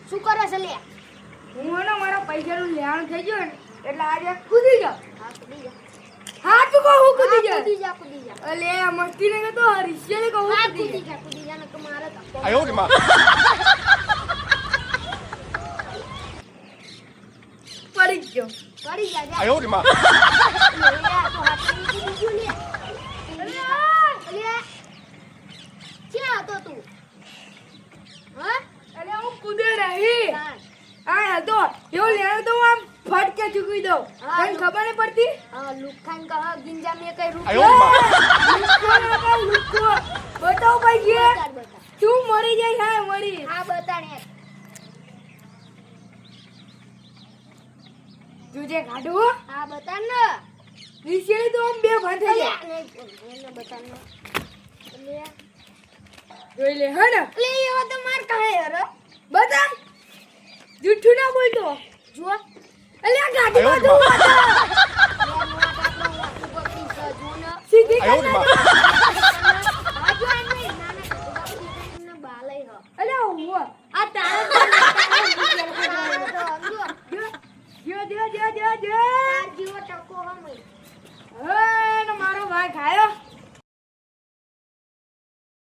શું કરે છે લે? હું હે ને મારા પૈસાનું લેણ થઈ ગયો ને એટલે આજે કૂદી જાવ. હા કૂદી જા. હા તું કહું હું કૂદી જા. કૂદી જા કૂદી જા. અલે આ મસ્તી ને તો હરીશિયા ને કહું હા કૂદી કૂદી જા ને તો મારે તો 哎呦我的妈！ પડી ગયો. પડી જા જા. 哎呦我的妈！ લે તો હાથે કૂદી ગયો લે. અલે ક્યાં હતો તું? હા? અલે હું કૂદે નહીં. કાં? આ હતો એવો લેણ તો હું આમ ફટકે ચૂકી દઉં. હા, તને ખબર નહીં પડતી? હા લુખાન કહા ગિંજા મે કઈ રૂપ 哎呦我的妈！ લુખ્ખો. બતાવ પૈકી બતા બતા. તું મરી જાય હા મરી. હા બતાને. તું જે કાઢું હા બતા ને. રીશિયાની તો આમ બે ભાન થઈ જાય. એને બતાને. લે જોઈ લે હે ને લે એવો તો માર કહે યાર. બતા જૂઠું ના બોલતો. જો અલે આ 哎呦 ગાડી 我的 માં 妈！ સીધી 哎呦我的妈！ અલે હું જો હે ને મારો ભાઈ ખાયો